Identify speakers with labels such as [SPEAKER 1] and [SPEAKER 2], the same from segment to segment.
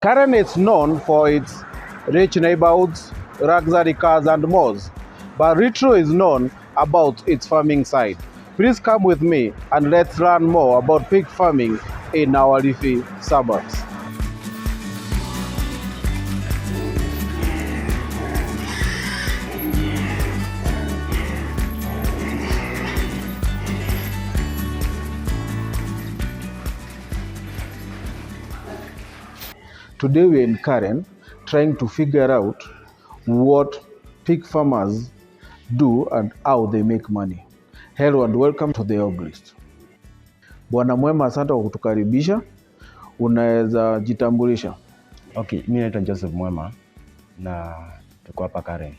[SPEAKER 1] Karen is known for its rich neighborhoods, luxury cars and malls, but Ritro is known about its farming side. Please come with me and let's learn more about pig farming in our leafy suburbs. Today we're in Karen trying to figure out what pig farmers do and how they make money. Hello and welcome to the hog list. Bwana Mwema, asante kwa kutukaribisha. Unaweza jitambulisha?
[SPEAKER 2] Okay, mimi naitwa Joseph Mwema na tuko hapa Karen.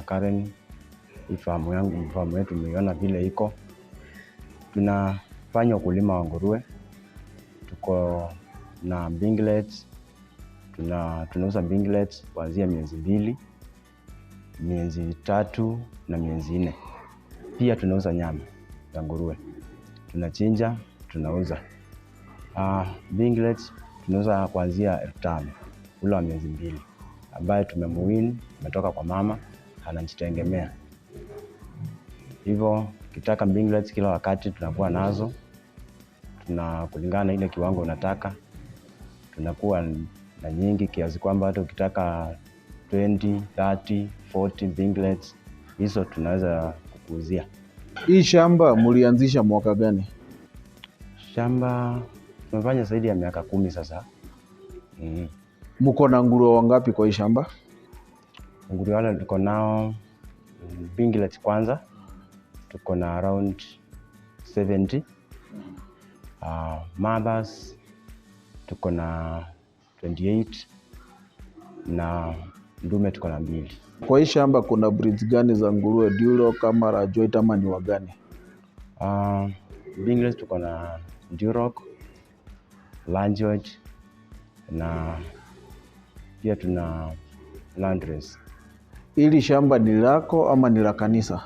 [SPEAKER 2] Karen famu yetu umeiona vile iko. Tunafanya ukulima wa nguruwe. Tuko na binglets. Tunauza binglets kuanzia miezi 2, miezi 3 na miezi 4. Pia tunauza nyama ya nguruwe. Tunachinja, tunauza. Binglets tunauza kuanzia 5,000 ule wa miezi 2 ambaye tumemuwin, umetoka kwa mama, anajitegemea. Hivyo kitaka binglets kila wakati tunakuwa nazo. Kulingana ile kiwango unataka. Tunakuwa na nyingi kiasi kwamba hata ukitaka 20, 30, 40 binglets hizo tunaweza kukuuzia.
[SPEAKER 1] Hii shamba mlianzisha mwaka gani?
[SPEAKER 2] Shamba tumefanya zaidi ya miaka 10 sasa.
[SPEAKER 1] Mko na nguruwe wangapi kwa hii shamba?
[SPEAKER 2] Nguruwe wale tuko nao binglets kwanza tuko na around 70. Mothers tuko na 28 na ndume tuko na 2.
[SPEAKER 1] Kwa hii shamba kuna breeds gani za nguruwe? Duroc kama Rajoit ama ni wagani?
[SPEAKER 2] Binglets tuko na Duroc, Rajoit na pia tuna Landrace.
[SPEAKER 1] Hili shamba ni lako ama ni la kanisa?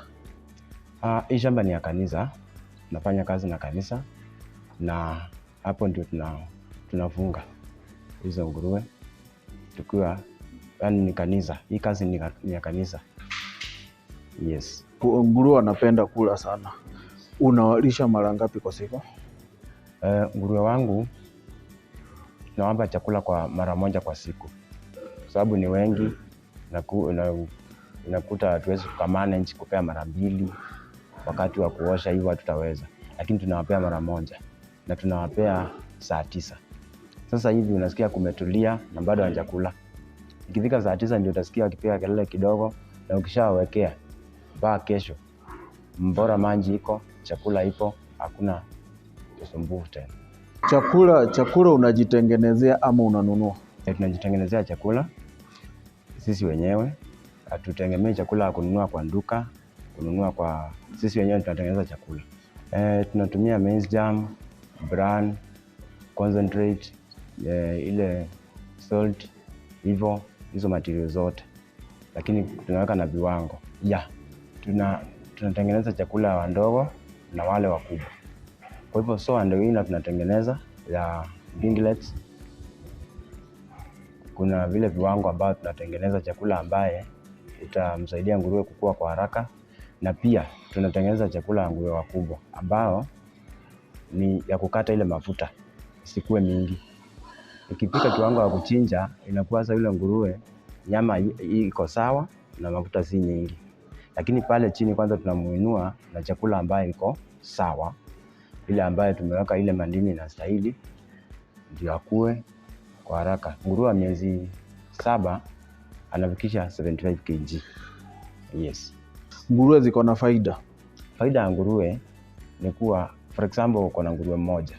[SPEAKER 2] Hii shamba ni ya kanisa. Nafanya kazi na kanisa na hapo ndio tunafunga hizo nguruwe tukiwa ni kanisa. Hii kazi ni ya kanisa. Yes.
[SPEAKER 1] Nguruwe wanapenda kula sana. Unawalisha mara ngapi kwa siku?
[SPEAKER 2] Nguruwe wangu nawapa chakula kwa mara moja kwa siku. Kwa sababu ni wengi nakuta hatuwezi kumanage kupea mara 2 wakati wa kuosha, hivyo hatutaweza. Lakini tunawapea mara moja na tunawapea saa 9. Sasa hivi unasikia kumetulia na bado hawajakula. Ikifika saa 9 ndio utasikia wakipiga kelele kidogo, na ukishawekea mpaka kesho mbora maji iko, chakula ipo, hakuna usumbufu tena.
[SPEAKER 1] Chakula unajitengenezea ama unanunua?
[SPEAKER 2] Tunajitengenezea chakula sisi wenyewe. Hatutegemei chakula ya kununua kwa duka, sisi wenyewe tunatengeneza chakula. Tunatumia maize jam, bran, concentrate, ile salt, hizo material zote. Lakini tunaweka na viwango. Tunatengeneza chakula wa ndogo na wale wakubwa. Kwa hivyo ndio tunatengeneza ya binglets. Kuna vile viwango ambao tunatengeneza chakula ambaye itamsaidia nguruwe kukua kwa haraka, na pia tunatengeneza chakula ya nguruwe wakubwa ambao ni ya kukata ile mafuta isikuwe mingi. Ikipika kiwango ya kuchinja inakuwa sasa ile nguruwe nyama iko sawa na mafuta si nyingi. Lakini pale chini kwanza tunamuinua na chakula ambaye iko sawa, ile ambaye tumeweka ile madini na stahili ndio akue kwa haraka. Nguruwe miezi 7 anafikisha 75 kg. Yes.
[SPEAKER 1] Nguruwe ziko na faida?
[SPEAKER 2] Faida ya nguruwe ni kuwa, for example, uko na nguruwe mmoja.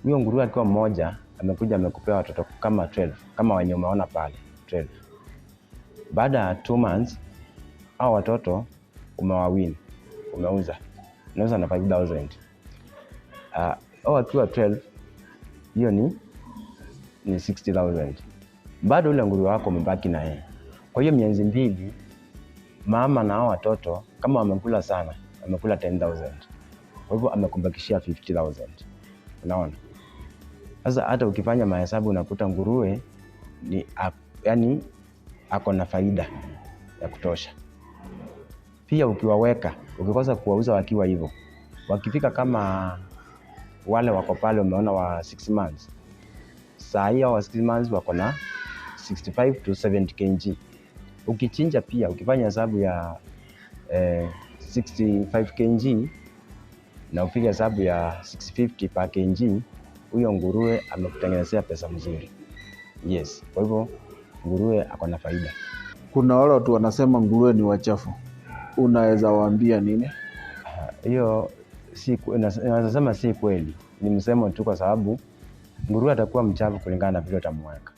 [SPEAKER 2] Huyo nguruwe akiwa mmoja amekuja amekupea watoto kama 12, kama wenye umeona pale 12. Baada ya 2 months hao watoto umewawin, unauza na 5,000. Au akiwa 12 hiyo ni 60,000. Bado ule nguruwe wako umebaki na yeye. Kwa hiyo miezi 2 mama na hao watoto kama wamekula sana, wamekula 10,000. Kwa hivyo amekumbakishia 50,000. Unaona? Sasa hata ukifanya mahesabu unakuta nguruwe ni yani ako na faida ya kutosha. Pia ukiwaweka, ukikosa kuwauza wakiwa hivyo, wakifika kama wale wako pale umeona wa 6 months, saa hiyo wa 6 months wako na 65 to 70 kg. Ukichinja pia, ukifanya hesabu ya 65 kg na upige hesabu ya 650 per kg, huyo nguruwe amekutengenezea pesa mzuri. Yes, kwa hivyo nguruwe ako na faida.
[SPEAKER 1] Kuna wale watu wanasema nguruwe ni wachafu, unaweza waambia nini?
[SPEAKER 2] Hiyo naweza sema si kweli, ni msemo tu, kwa sababu nguruwe atakuwa mchafu kulingana na vile utamweka.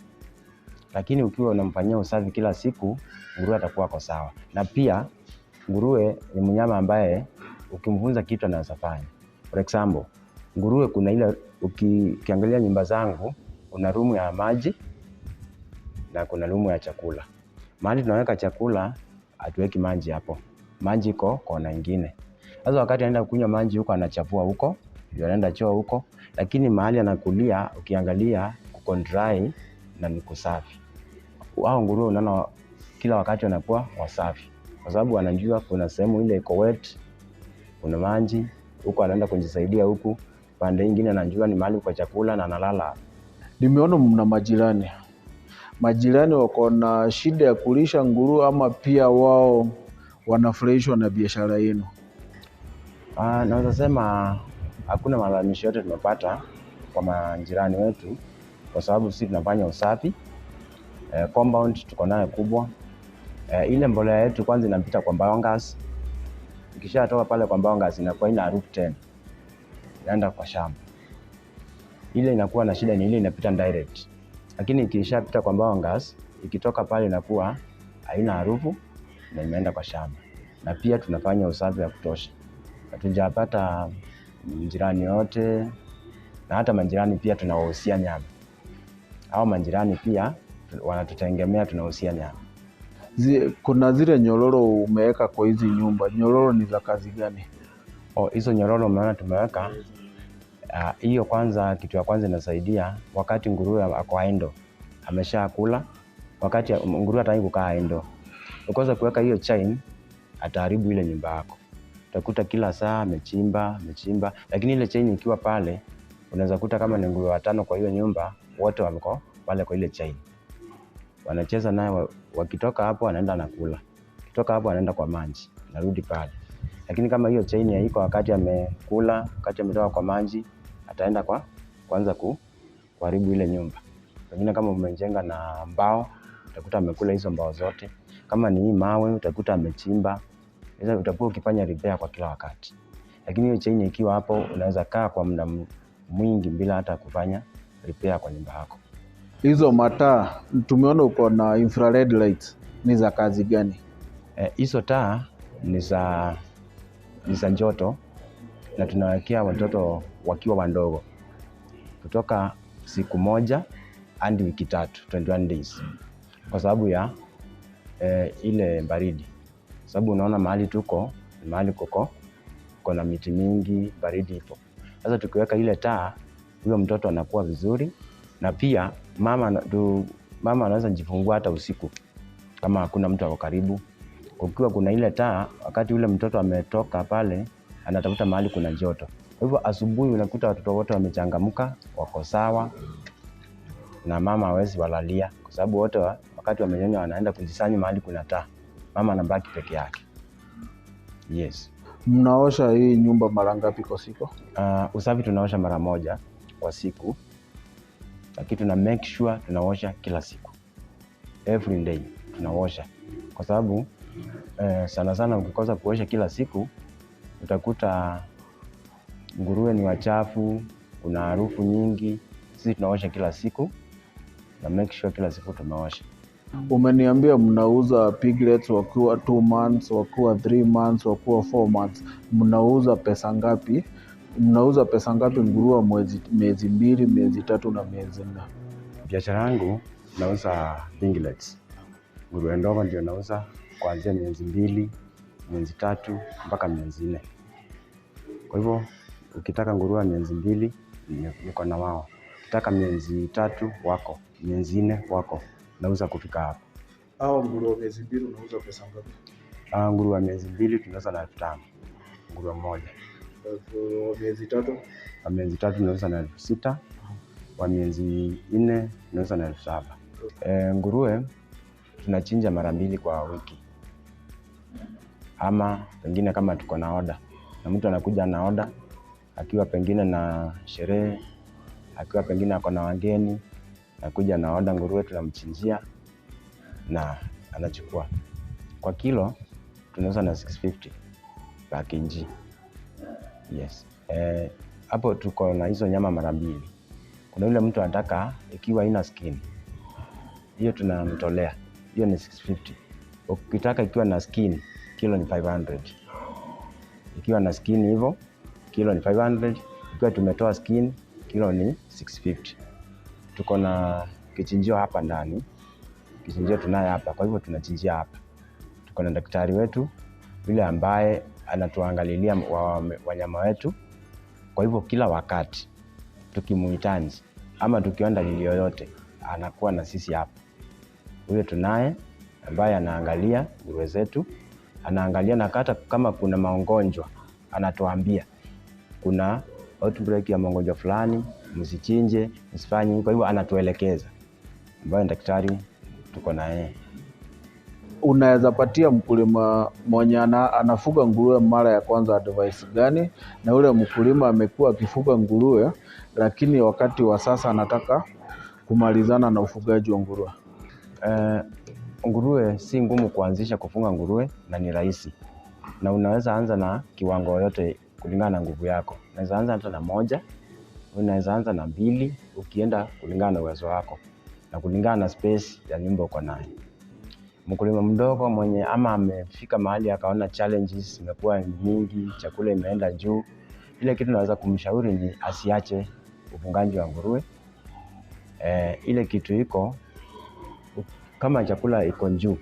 [SPEAKER 2] Lakini ukiwa unamfanyia usafi kila siku, nguruwe atakuwa kwa sawa. Na pia nguruwe ni mnyama ambaye ukimfunza kitu anaweza fanya. For example, nguruwe kuna ile ukiangalia nyumba zangu, kuna rumu ya maji na kuna rumu ya chakula. Mahali tunaweka chakula, hatuweki maji hapo. Maji iko kona nyingine. Sasa wakati anaenda kunywa maji huko, anachafua huko, ndio anaenda choo huko, lakini mahali anakulia ukiangalia kuko dry na ni kusafi. Hao nguruwe unaona kila wakati wanakuwa wasafi, kwa sababu anajua kuna sehemu ile iko wet, kuna maji huko, anaenda kujisaidia huku. Pande nyingine anajua ni mahali kwa chakula na analala.
[SPEAKER 1] Nimeona mna majirani. Majirani wako na shida ya kulisha nguruwe ama pia wao wanafurahishwa na biashara yenu?
[SPEAKER 2] Naweza sema hakuna malalamisho yote tumepata kwa majirani wetu, kwa sababu sisi tunafanya usafi. Compound tuko nayo kubwa. Ile mbolea yetu kwanza inapita kwa biogas. Ikishatoka pale kwa biogas inakuwa ina harufu tena, inaenda kwa shamba. Ile inakuwa na shida ni ile inapita direct. Lakini ikishapita kwa biogas, ikitoka pale inakuwa haina harufu na imeenda kwa shamba. Na pia tunafanya usafi wa kutosha. Hatujapata majirani yote, na hata majirani pia tunawahusia nyama. Hao majirani pia wanatutegemea, tunahusia nyama.
[SPEAKER 1] Kuna zile nyororo umeweka kwa hizi nyumba. Nyororo ni za kazi gani?
[SPEAKER 2] Hizo nyororo umeona tumeweka, hiyo kwanza, kitu ya kwanza inasaidia wakati nguruwe ako endo, ameshakula, wakati nguruwe hataki kukaa endo. Ukikosa kuweka hiyo chain, ataharibu ile nyumba yako. Utakuta kila saa amechimba, lakini ile chain ikiwa pale, unaweza kuta kama ni nguruwe 5 kwa hiyo nyumba, wote wako pale kwa ile chain. Wanacheza naye, wakitoka hapo anaenda nakula. Kitoka hapo anaenda kwa maji, narudi pale. Lakini kama hiyo chain haiko, wakati amekula, wakati ametoka kwa maji, ataenda kwanza kuharibu ile nyumba. Pengine kama umejenga na mbao, utakuta amekula hizo mbao zote. Kama ni hii mawe, utakuta amechimba. Sasa utakuwa ukifanya repair kwa kila wakati. Lakini hiyo chain ikiwa hapo, unaweza kaa kwa muda mwingi bila hata kufanya repair kwa nyumba yako.
[SPEAKER 1] Hizo mataa tumeona uko na infrared lights, ni za kazi gani?
[SPEAKER 2] Hizo taa ni za joto, na tunawekea watoto wakiwa wandogo kutoka siku 1 hadi wiki 3, 21 days, kwa sababu ya ile baridi. Sababu unaona mahali tuko ni mahali kuko na miti mingi, baridi ipo. Sasa tukiweka ile taa, huyo mtoto anakuwa vizuri. Na pia mama anaweza jifungua hata usiku kama hakuna mtu ako karibu. Ukiwa kuna ile taa, wakati ule mtoto ametoka pale, anatafuta mahali kuna joto. Kwa hivyo asubuhi unakuta watoto wote wamechangamka, wako sawa, na mama hawezi walalia, kwa sababu wote wakati wamenyonya wanaenda kujisanya mahali kuna taa. Mama anabaki peke yake. Yes.
[SPEAKER 1] Mnaosha hii nyumba mara ngapi kwa siku?
[SPEAKER 2] Usafi tunaosha mara 1 kwa siku. Lakini tuna make sure tunaosha kila siku. Every day tunaosha. Kwa sababu sana sana ukikosa kuosha kila siku, utakuta nguruwe ni wachafu, kuna harufu nyingi. Sisi tunaosha kila siku na make sure kila siku tumeosha.
[SPEAKER 1] Umeniambia mnauza piglets wakiwa 2 months, wakiwa 3 months, wakiwa 4 months. Mnauza pesa ngapi? Mnauza pesa ngapi nguruwe miezi 2, miezi 3 na miezi 4?
[SPEAKER 2] Biashara yangu nauza piglets. Nguruwe ndogo ndio nauza kuanzia miezi 2, miezi 3 mpaka miezi 4. Kwa hivyo ukitaka nguruwe miezi 2 niko na wao. Ukitaka miezi 3 wako, miezi 4 wako, nauza kufika hapo.
[SPEAKER 1] Hao nguruwe wa miezi 2 unauza pesa ngapi?
[SPEAKER 2] Nguruwe wa miezi 2 tunauza na 5,000 nguruwe mmoja.
[SPEAKER 1] Wa miezi 3?
[SPEAKER 2] Wa miezi 3 tunauza na 6,000. Wa miezi 4 tunauza na 7,000. Nguruwe tunachinja mara 2 kwa wiki. Ama pengine kama tuko na order, na mtu anakuja na order akiwa pengine na sherehe, akiwa pengine ako na wageni, anakuja na order nguruwe, tunamchinjia na anachukua. Kwa kilo tunauza na 650 per kg. Yes. Hapo tuko na hizo nyama mara 2. Kuna yule mtu anataka ikiwa ina skin, hiyo tunamtolea, hiyo ni 650. Ukitaka ikiwa na skin, kilo ni 500. Ikiwa na skin hivyo, kilo ni 500. Ikiwa tumetoa skin, kilo ni 650. Tuko na kichinjio hapa ndani. Kichinjio tunaye hapa, kwa hivyo tunachinjia hapa. Tuko na daktari wetu yule ambaye anatuangalilia wanyama wetu. Kwa hivyo kila wakati tukimuhitaji ama tukiona dalili yoyote, anakuwa na sisi hapa. Huyo tunaye ambaye anaangalia nguruwe zetu, anaangalia na hata kama kuna magonjwa anatuambia kuna outbreak ya magonjwa fulani, msichinje, msifanye. Kwa hivyo anatuelekeza, ambaye daktari tuko na yeye.
[SPEAKER 1] Unaweza patia mkulima mwenye anafuga nguruwe mara ya kwanza advice gani, na ule mkulima amekuwa akifuga nguruwe lakini wakati wa sasa anataka kumalizana na ufugaji wa nguruwe?
[SPEAKER 2] Nguruwe si ngumu kuanzisha kufunga nguruwe na ni rahisi. Na unaweza anza na kiwango yote kulingana na nguvu yako. Unaweza anza hata na 1, unaweza anza na 2, ukienda kulingana na uwezo wako na kulingana na space ya nyumba uko nayo. Mkulima mdogo mwenye ama amefika mahali akaona challenges imekuwa nyingi, chakula imeenda juu, ile kitu naweza kumshauri ni asiache ufungaji wa nguruwe. Ile kitu iko kama chakula iko juu,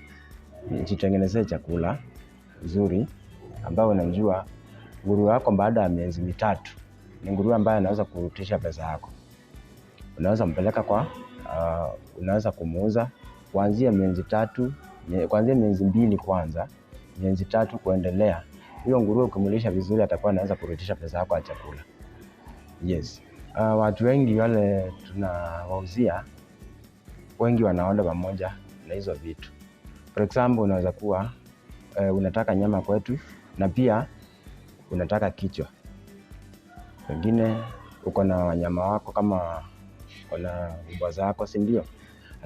[SPEAKER 2] jitengenezee chakula nzuri ambao unajua nguruwe wako baada ya miezi 3 ni nguruwe ambaye anaweza kurudisha pesa yako. Unaweza mpeleka kwa unaweza kumuuza kuanzia miezi 3, kuanzia miezi 2 kwanza, miezi 3 kuendelea. Hiyo nguruwe ukimlisha vizuri atakuwa anaweza kurudisha pesa yako ya chakula. Yes. Watu wengi wale tunawauzia, wengi wanaona pamoja na hizo vitu. For example, unaweza kuwa unataka nyama kwetu na pia unataka kichwa. Pengine uko na wanyama wako kama kuna mbwa zako, si ndio?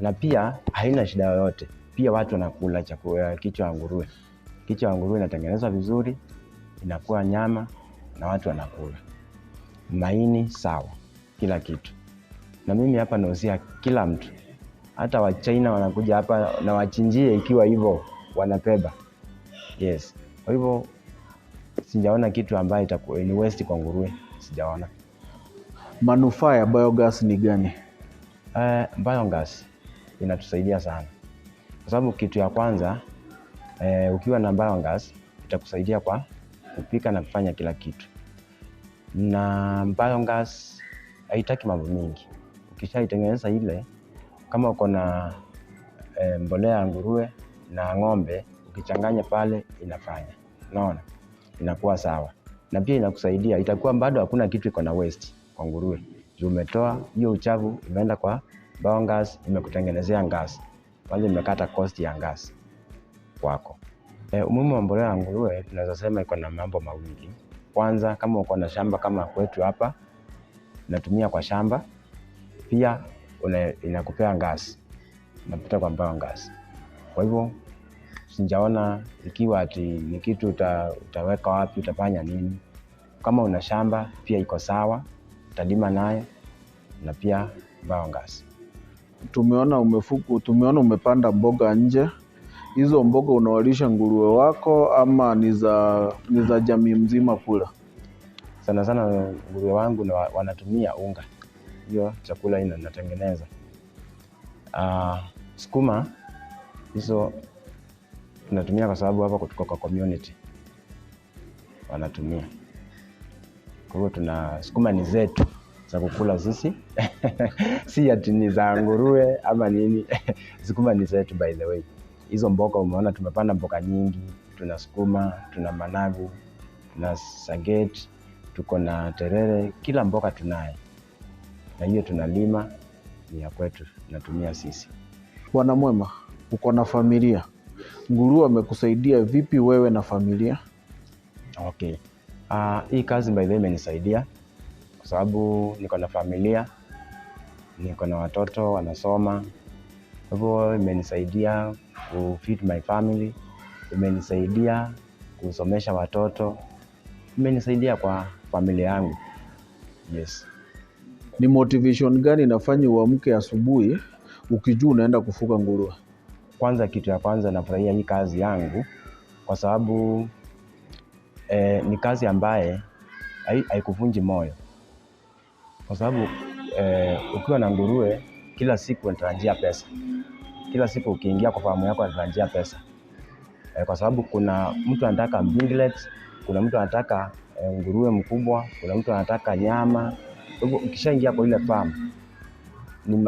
[SPEAKER 2] Na pia haina shida yoyote. Pia watu wanakula chakula kichwa ya nguruwe. Kichwa ya nguruwe inatengenezwa vizuri, inakuwa nyama na watu wanakula. Maini sawa, kila kitu. Na mimi hapa nauzia kila mtu. Hata wa China wanakuja hapa na wachinjie ikiwa hivyo wanapeba. Yes. Kwa hivyo sijaona kitu ambayo itakuwa ni waste kwa nguruwe, sijaona.
[SPEAKER 1] Manufaa ya biogas ni gani?
[SPEAKER 2] Biogas inatusaidia sana. Kwa sababu kitu ya kwanza, ukiwa na biogas itakusaidia kwa kupika na kufanya kila kitu. Na biogas haitaki mambo mingi. Ukishaitengeneza ile, kama uko na mbolea ya nguruwe na ng'ombe, ukichanganya pale inafanya. Unaona? Inakuwa sawa. Na pia inakusaidia, itakuwa bado hakuna kitu iko na waste kwa nguruwe. Umetoa hiyo uchafu imeenda kwa biogas, imekutengenezea gas. Wale imekata cost ya gas kwako. Umuhimu wa mbolea ya nguruwe tunaweza sema iko na mambo mawili. Kwanza, kama uko na shamba kama kwetu hapa, unatumia kwa shamba, pia inakupea gas. Unapita kwa biogas. Kwa hivyo sijaona ikiwa ati ni kitu utaweka wapi, utafanya nini. Kama una shamba pia iko sawa, utalima nayo na pia biogas.
[SPEAKER 1] Tumeona umepanda mboga nje. Hizo mboga unawalisha nguruwe wako ama ni za jamii mzima kula?
[SPEAKER 2] Sana sana nguruwe wangu wanatumia unga. Hiyo chakula inatengeneza. Sukuma hizo tunatumia kwa sababu hapa kutoka kwa community wanatumia. Kwa hivyo sukuma ni zetu. za kukula sisi. Si ati ni za nguruwe ama nini. Sukuma ni zetu by the way. Hizo mboga umeona tumepanda mboga nyingi, tuna sukuma, tuna managu, tuna saget, tuko na terere, kila mboga tunaye. Na hiyo tunalima ni ya kwetu, tunatumia sisi.
[SPEAKER 1] Bwana Mwema, uko na familia. Nguruwe amekusaidia vipi wewe na familia?
[SPEAKER 2] Okay. Hii kazi by the way imenisaidia kwa sababu niko na familia, niko na watoto wanasoma. Kwa hivyo imenisaidia ku feed my family, imenisaidia kusomesha watoto, imenisaidia kwa familia yangu. Yes.
[SPEAKER 1] Ni motivation gani inafanya uamke asubuhi ukijua unaenda kufuga nguruwe?
[SPEAKER 2] Kwanza, kitu ya kwanza nafurahia hii kazi yangu kwa sababu ni kazi ambaye haikuvunji moyo. Kwa sababu ukiwa na nguruwe kila siku unatarajia pesa. Kila siku ukiingia kwa famu yako unatarajia pesa. Kwa sababu kuna mtu anataka binglets, kuna mtu anataka nguruwe mkubwa, kuna mtu anataka nyama. Kwa hivyo ukishaingia kwa ile famu,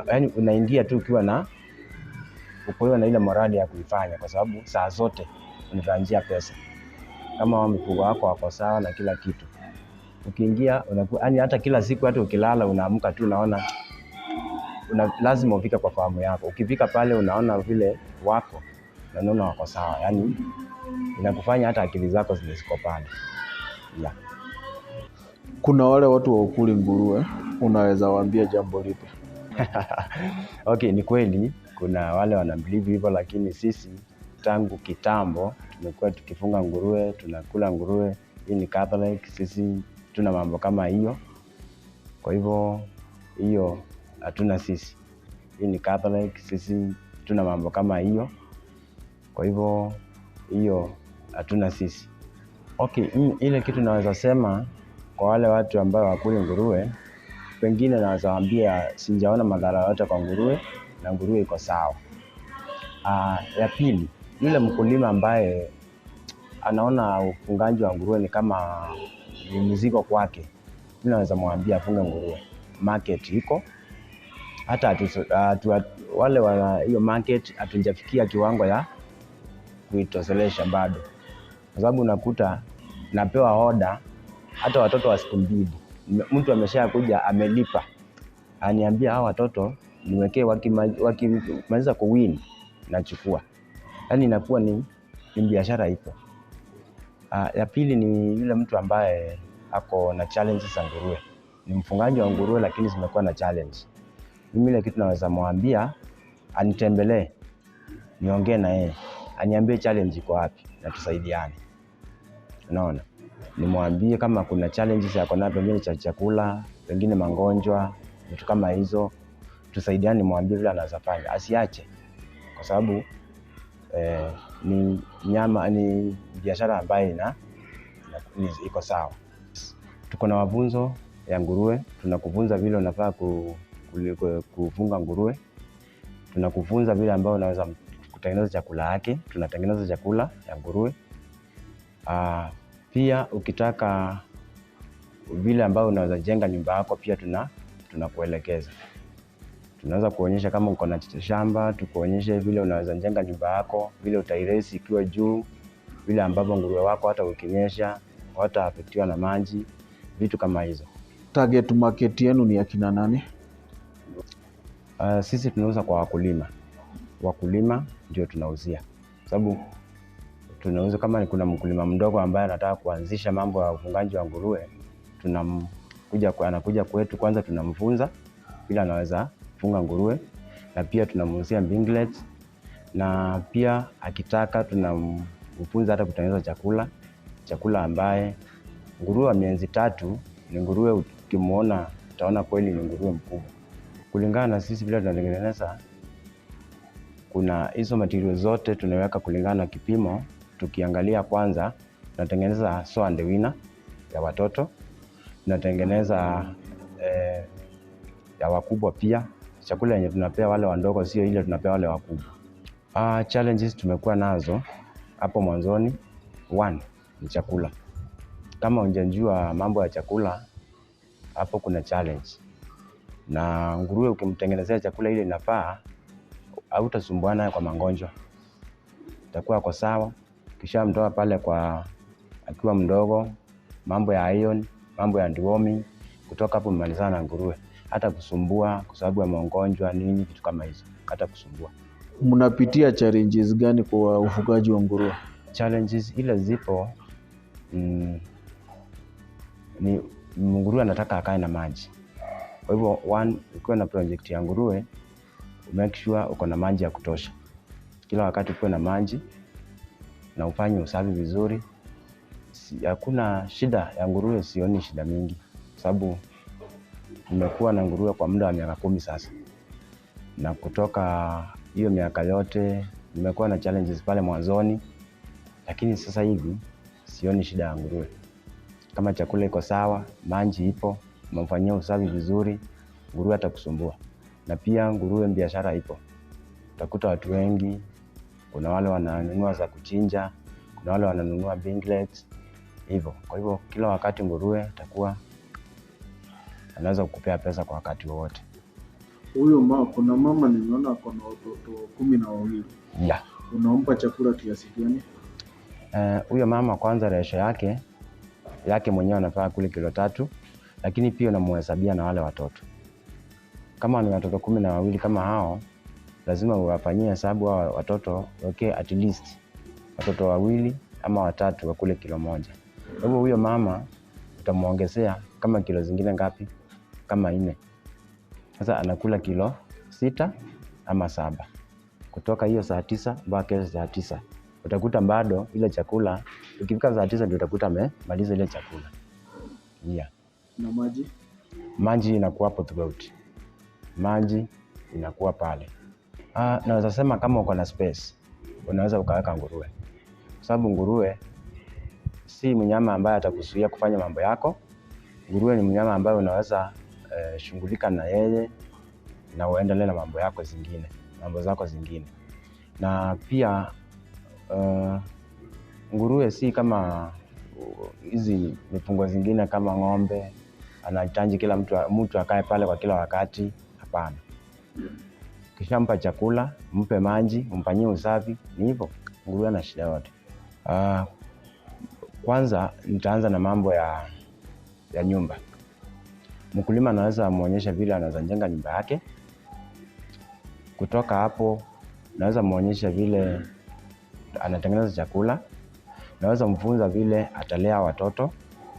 [SPEAKER 2] yaani unaingia tu ukiwa na ile morali ya kuifanya kwa sababu saa zote unatarajia pesa. Kama mifugo wako wako sawa na kila kitu. Ukiingia yaani hata kila siku hata ukilala unaamka tu unaona lazima ufike kwa famu yako. Ukifika pale unaona vile wako na unaona wako sawa. Yaani inakufanya hata akili zako ziko pale. Yeah.
[SPEAKER 1] Kuna wale watu hawakuli nguruwe, unaweza waambia jambo lipi?
[SPEAKER 2] Okay, ni kweli kuna wale wanabelieve hivyo, lakini sisi tangu kitambo tumekuwa tukifunga nguruwe, tunakula nguruwe. Hii ni Catholic, sisi tuna mambo kama hiyo. Kwa hivyo hiyo hatuna sisi. Hii ni Catholic, sisi tuna mambo kama hiyo. Kwa hivyo hiyo hatuna sisi. Okay, ile kitu naweza sema kwa wale watu ambao hawakuli nguruwe, pengine naweza waambia sijaona madhara yote kwa nguruwe na nguruwe iko sawa. Ya pili, yule mkulima ambaye anaona ufungaji wa nguruwe ni kama ni mzigo kwake, mimi naweza mwambia afunge nguruwe. Market iko. Hata wale wana hiyo market hatujafikia kiwango ya kuitoshelesha bado. Kwa sababu unakuta napewa order hata watoto wa siku 2. Mtu ameshakuja amelipa. Aniambia hao watoto niwekee, wakimaliza kuwin nachukua. Yaani inakuwa ni biashara ipo. Ya pili ni yule mtu ambaye ako na challenges za nguruwe. Ni mfungaji wa nguruwe lakini zimekuwa na challenge. Mimi ile kitu naweza mwambia anitembelee, niongee na yeye, aniambie challenge iko wapi na tusaidiane. Unaona? Nimwambie kama kuna challenges yako na pengine chakula, pengine magonjwa, vitu kama hizo, tusaidiane, nimwambie vile anaweza fanya. Asiache. Kwa sababu ni nyama, ni biashara ambayo iko sawa. Tuko na mafunzo ya nguruwe, tunakufunza vile unafaa kufunga nguruwe. Tunakufunza vile ambao unaweza kutengeneza chakula yake, tunatengeneza chakula ya nguruwe. Pia ukitaka vile ambao unaweza jenga nyumba yako pia tunakuelekeza. Tunaweza kuonyesha kama uko na shamba, tukuonyeshe vile unaweza jenga nyumba yako, vile utairesi ikiwa juu, vile ambavyo nguruwe wako hata ukinyesha hata afektiwa na maji, vitu kama hizo.
[SPEAKER 1] Target market yenu ni akina nani?
[SPEAKER 2] Sisi tunauza kwa wakulima. Wakulima ndio tunauzia. Sababu tunauza kama kuna mkulima mdogo ambaye anataka kuanzisha mambo ya ufungaji wa nguruwe, anakuja kwetu, kwanza tunamfunza vile anaweza funga nguruwe, na pia tunamuuzia binglets, na pia akitaka tunamfunza hata kutengeneza chakula ambaye nguruwe wa miezi 3 ni nguruwe ukimuona utaona kweli ni nguruwe mkubwa. Kulingana na sisi vile tunatengeneza, kuna hizo material zote tunaweka kulingana na kipimo. Tukiangalia kwanza, tunatengeneza so and winner ya watoto, tunatengeneza ya wakubwa pia. Chakula yenye tunapea wale wandogo sio ile tunapea wale wakubwa. Challenges tumekuwa nazo hapo mwanzoni. 1 ni chakula. Kama hujajua mambo ya chakula, hapo kuna challenge. Na nguruwe ukimtengenezea chakula ile inafaa, hautasumbuana kwa magonjwa. Itakuwa kwa sawa. Kisha mtoa pale kwa akiwa mdogo, mambo ya iron, mambo ya deworming, kutoka hapo mmalizana na nguruwe. Hata kusumbua kwa sababu ya magonjwa nini vitu kama hizo, hata kusumbua.
[SPEAKER 1] Mnapitia challenges gani kwa ufugaji wa nguruwe?
[SPEAKER 2] Challenges ile zipo ni nguruwe anataka akae na maji. Kwa hivyo ukiwa na project ya nguruwe, make sure uko na maji ya kutosha. Kila wakati uko na maji na ufanye usafi vizuri. Hakuna shida ya nguruwe, sioni shida mingi. Sababu nimekuwa na nguruwe kwa muda wa miaka 10 sasa. Na kutoka hiyo miaka yote nimekuwa na challenges pale mwanzoni, lakini sasa hivi sioni shida ya nguruwe. Kama chakula iko sawa, maji ipo, umemfanyia usafi vizuri, nguruwe atakusumbua. Na pia nguruwe biashara ipo. Utakuta watu wengi, kuna wale wananunua za kuchinja, kuna wale wananunua binglets, hivyo. Kwa hivyo kila wakati nguruwe atakuwa anaweza kukupea pesa kwa wakati wowote.
[SPEAKER 1] Kuna mama nimeona kuna watoto 12.
[SPEAKER 2] Yeah.
[SPEAKER 1] Unampa chakula kiasi gani?
[SPEAKER 2] Huyo mama kwanza ratio yake mwenyewe anafaa kule kilo 3, lakini pia unamhesabia na wale watoto. Kama ni watoto 12 kama hao, lazima uwafanyie hesabu hao watoto, okay, at least watoto 2 ama 3 wakule kilo 1. Kwa hivyo huyo mama utamuongezea kama kilo zingine ngapi? Kama 4. Sasa anakula kilo 6 ama 7. Kutoka hiyo saa 9 mpaka saa 9. Utakuta bado ile chakula, ukifika saa 9 ndio utakuta amemaliza ile chakula. Yeah.
[SPEAKER 1] Na maji?
[SPEAKER 2] Maji inakuwa hapo throughout. Maji inakuwa pale. Naweza sema kama uko na space, unaweza ukaweka nguruwe. Kwa sababu nguruwe si mnyama ambaye atakuzuia kufanya mambo yako. Nguruwe ni mnyama ambaye unaweza shughulika na yeye na uendelee na mambo zako zingine. Na pia nguruwe si kama hizi mifugo zingine kama ng'ombe, anahitaji kila mtu akae pale kwa kila wakati. Hapana. Kisha mpa chakula, mpe maji, umfanyie usafi, ni hivyo. Nguruwe ana shida yote. Kwanza nitaanza na mambo ya nyumba. Mkulima anaweza muonyesha vile anaweza jenga nyumba yake. Kutoka hapo naweza muonyesha vile anatengeneza chakula. Naweza mfunza vile atalea watoto,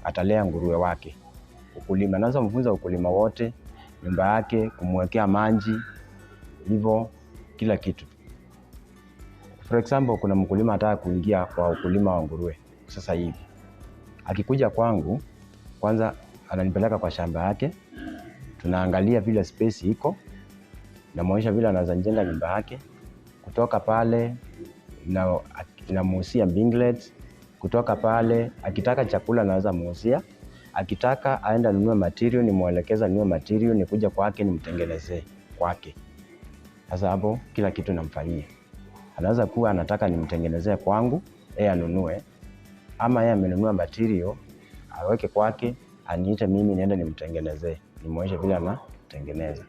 [SPEAKER 2] atalea nguruwe wake. Ukulima, naweza mfunza ukulima wote, nyumba yake, kumwekea maji, hivyo kila kitu. For example, kuna mkulima anataka kuingia kwa ukulima wa nguruwe sasa hivi. Akikuja kwangu, kwanza ananipeleka kwa shamba yake. Tunaangalia vile space iko, na muonyesha vile anaweza jenga nyumba yake. Kutoka pale na muusia binglets. Kutoka pale akitaka chakula naweza muusia. Akitaka aenda nunue material, nimuelekeza nunue material, nikuja kwake nimtengenezee kwake. Sasa hapo kila kitu namfanyia. Anaweza kuwa anataka nimtengenezee kwangu, yeye anunue, ama yeye amenunua material aweke kwake, aniite mimi niende nimtengenezee, nimuonyeshe vile anatengeneza.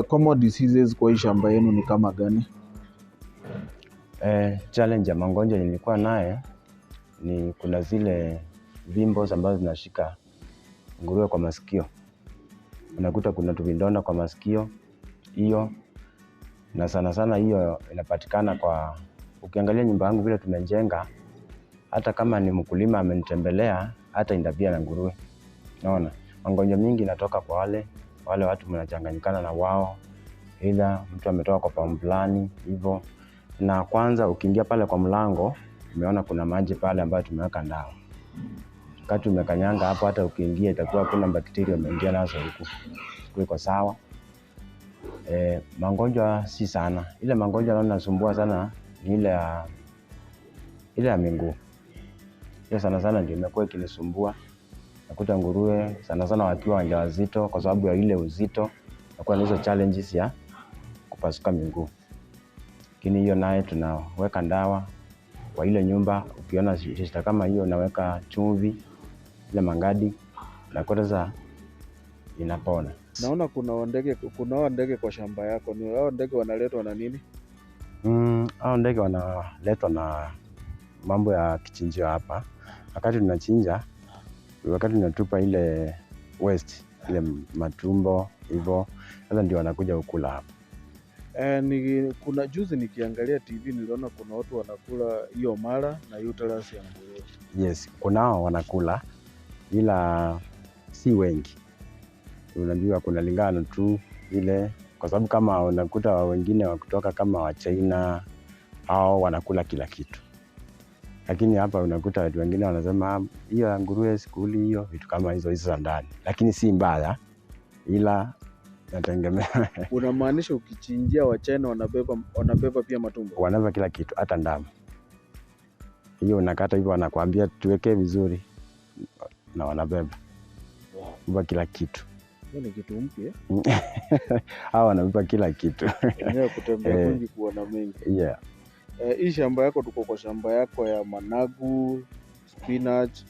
[SPEAKER 1] Common diseases kwa shamba yenu ni kama gani?
[SPEAKER 2] Challenge ya magonjwa nilikuwa naye ni kuna zile vimbo ambazo zinashika nguruwe kwa masikio. Unakuta kuna tuvindonda kwa masikio hiyo, na sana hiyo inapatikana kwa, ukiangalia nyumba yangu vile tumejenga, hata kama ni mkulima amenitembelea, hata indabia na nguruwe. Unaona, magonjwa mingi inatoka kwa wale watu mnachanganyikana na wao, either mtu ametoka kwa pamplani hivyo. Na kwanza ukiingia pale kwa mlango, umeona kuna maji pale ambayo tumeweka dawa. Wakati umekanyanga hapo, hata ukiingia itakuwa kuna bakteria wameingia nazo huko. Iko sawa. Magonjwa si sana. Ile magonjwa naona nasumbua sana ni ile ya miguu. Hiyo sana ndio imekuwa ikinisumbua. Nakuta nguruwe sana wakiwa wajawazito, kwa sababu ya ile uzito, nakuwa na hizo challenges ya kupasuka miguu. Lakini hiyo naye tunaweka dawa kwa ile nyumba. Ukiona shida kama hiyo, naweka chumvi ile mangadi, na kwa sasa inapona.
[SPEAKER 1] Naona kuna ndege kwa shamba yako. Ni hao ndege wanaletwa na nini?
[SPEAKER 2] Hao ndege wanaletwa na mambo ya kichinjio hapa. Wakati tunachinja, wakati tunatupa ile waste, ile matumbo hivyo, sasa ndio wanakuja kukula hapa.
[SPEAKER 1] Kuna juzi nikiangalia TV niliona kuna watu wanakula hiyo mara na uterus ya nguruwe.
[SPEAKER 2] Yes, kunao wanakula ila si wengi. Unajua kunalingana tu ile, kwa sababu kama unakuta wengine wa kutoka kama wa China hao wanakula kila kitu. Lakini hapa unakuta watu wengine wanasema hiyo ya nguruwe sikuli hiyo, vitu kama hizo za ndani. Lakini si mbaya ila nategemea.
[SPEAKER 1] Unamaanisha ukichinjia wa China wanabeba pia matumbo?
[SPEAKER 2] Wanabeba kila kitu, hata ndamu. Hiyo unakata hivyo wanakuambia tuwekee vizuri na wanabeba. Wow. Kila kitu.
[SPEAKER 1] Hiyo ni kitu mpya.
[SPEAKER 2] Hao wanabeba kila kitu.
[SPEAKER 1] Eneo kutembea kwingi kuona mengi.
[SPEAKER 2] Yeah.
[SPEAKER 1] Hii shamba yako, tuko kwa shamba yako ya managu, spinach.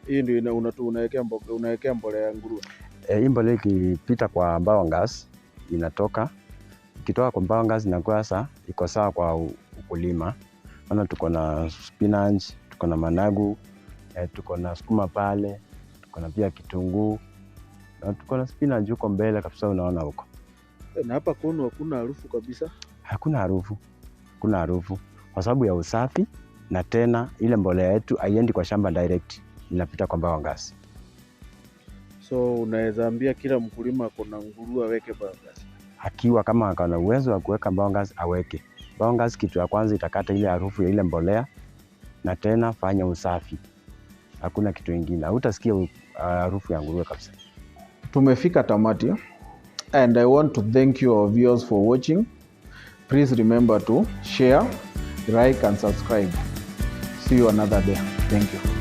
[SPEAKER 1] Hii ndio unawekea mbolea ya nguruwe.
[SPEAKER 2] Hii mbolea ikipita kwa biogas inatoka. Ikitoka kwa biogas inakuwa sasa iko sawa kwa ukulima. Maana tuko na spinach, tuko na managu, tuko na sukuma pale, tuko na pia kitunguu, na tuko na spinach huko mbele kabisa unaona huko.
[SPEAKER 1] Na hapa kwenu hakuna harufu kabisa?
[SPEAKER 2] Hakuna harufu. Kuna harufu kwa sababu ya usafi, na tena ile mbolea yetu haiendi kwa shamba direct, inapita kwa biogas.
[SPEAKER 1] So unaweza ambia kila mkulima akona nguruwe aweke biogas?
[SPEAKER 2] Akiwa kama akana uwezo wa kuweka biogas aweke. Biogas kitu ya kwanza itakata ile harufu ya ile mbolea, na tena fanya usafi. Hakuna kitu kingine. Hutasikia harufu ya nguruwe kabisa.
[SPEAKER 1] Tumefika tamati, and I want to thank you our viewers for watching. Please remember to share, like and subscribe. See you another day. Thank you.